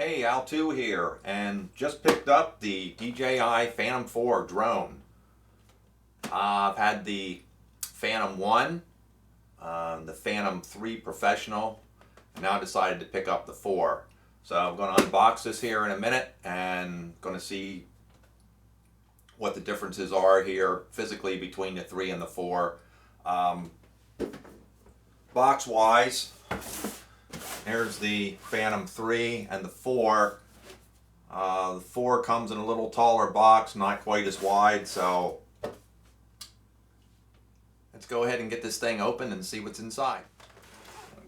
Hey, Al2 here, and just picked up the DJI Phantom 4 drone. I've had the Phantom 1, the Phantom 3 Professional, and now decided to pick up the 4. So I'm going to unbox this here in a minute and going to see what the differences are here physically between the 3 and the 4. Box-wise, here's the Phantom 3 and the 4. The 4 comes in a little taller box, not quite as wide, so let's go ahead and get this thing open and see what's inside.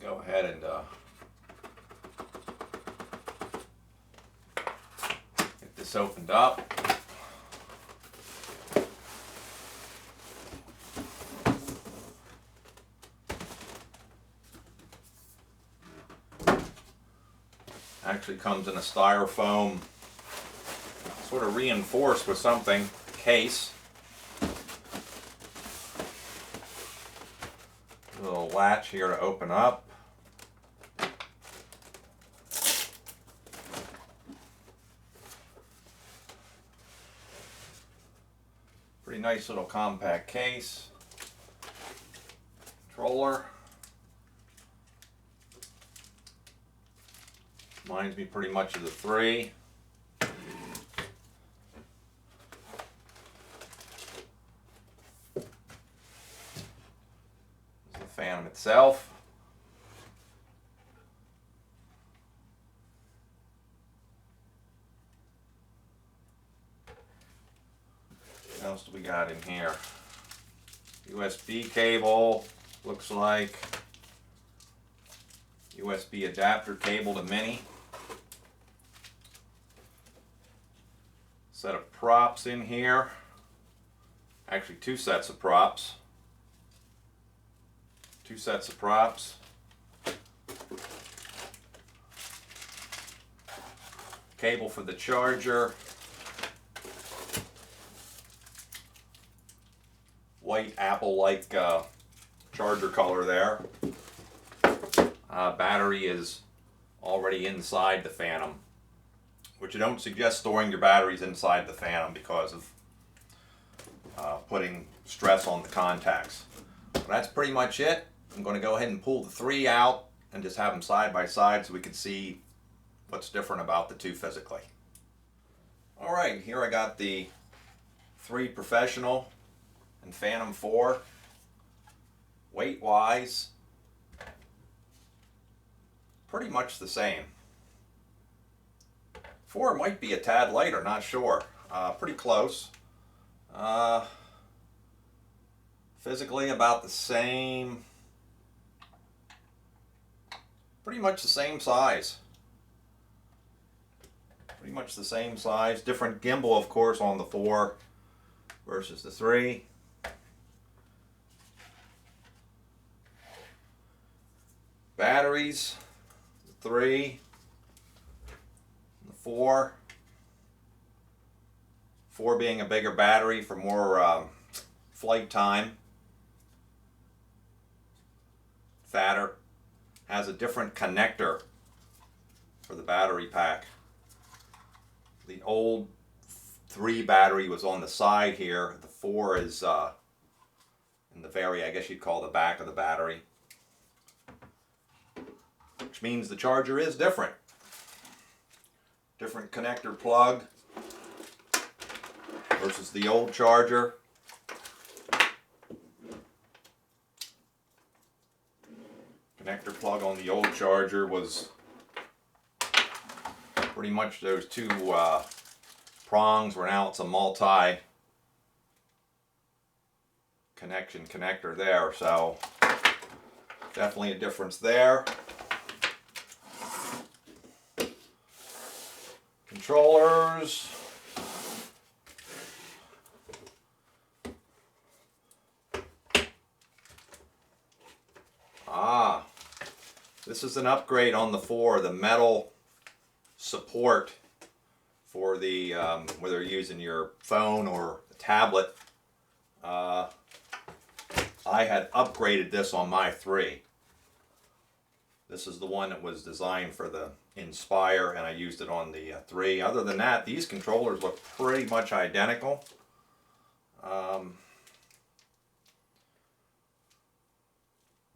Go ahead and get this opened up. Actually comes in a styrofoam, sort of reinforced with something, case. Little latch here to open up. Pretty nice little compact case. Controller. Reminds me pretty much of the 3. The Phantom itself. What else do we got in here? USB cable, looks like. USB adapter cable to mini. Set of props in here. Actually, 2 sets of props. 2 sets of props. Cable for the charger. White apple-like charger color there. Battery is already inside the Phantom, which I don't suggest storing your batteries inside the Phantom because of putting stress on the contacts. But that's pretty much it. I'm going to go ahead and pull the 3 out and just have them side by side so we can see what's different about the 2 physically. Alright, here I got the 3 Professional and Phantom 4. Weight-wise, pretty much the same. 4 might be a tad lighter, not sure. Pretty close. Physically about the same. Pretty much the same size. Pretty much the same size. Different gimbal, of course, on the 4 versus the 3. Batteries, the 3, the 4. 4 being a bigger battery for more flight time. Fatter. Has a different connector for the battery pack. The old 3 battery was on the side here. The 4 is in the very, I guess you'd call the back of the battery. Which means the charger is different. Different connector plug versus the old charger. Connector plug on the old charger was pretty much those 2 prongs, where now it's a multi connection connector there, so definitely a difference there. Controllers. This is an upgrade on the 4, the metal support for the whether you're using your phone or a tablet. I had upgraded this on my 3. This is the one that was designed for the Inspire, and I used it on the 3. Other than that, these controllers look pretty much identical.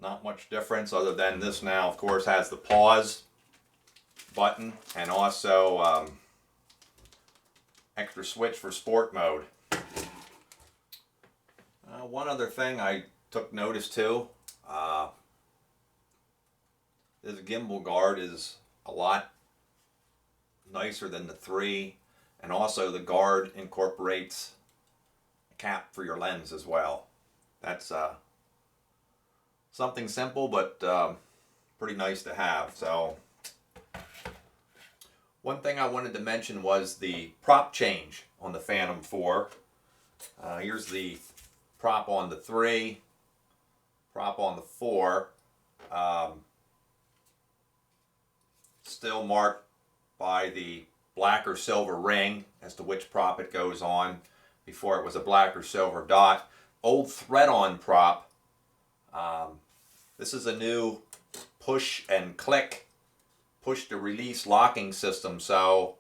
Not much difference other than this now, of course, has the pause button and also extra switch for sport mode. One other thing I took notice to, this gimbal guard is a lot nicer than the 3, and also the guard incorporates a cap for your lens as well. That's something simple, but pretty nice to have. So one thing I wanted to mention was the prop change on the Phantom 4. Here's the prop on the 3, prop on the 4. Still marked by the black or silver ring as to which prop it goes on. Before it was a black or silver dot. Old thread-on prop. This is a new push and click, push to release locking system. So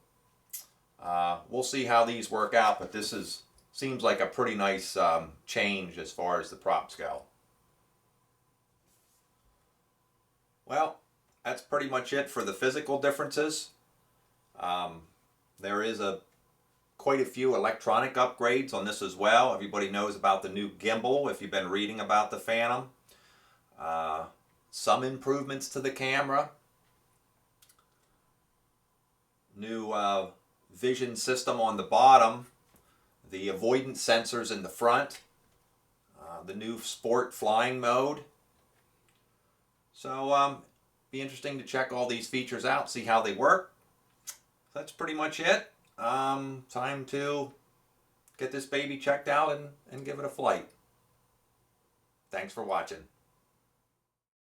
we'll see how these work out, but this seems like a pretty nice change as far as the props go. Well, that's pretty much it for the physical differences. There is quite a few electronic upgrades on this as well. Everybody knows about the new gimbal if you've been reading about the Phantom. Some improvements to the camera. New vision system on the bottom. The avoidance sensors in the front. The new sport flying mode. So be interesting to check all these features out, see how they work. That's pretty much it. Time to get this baby checked out and give it a flight. Thanks for watching.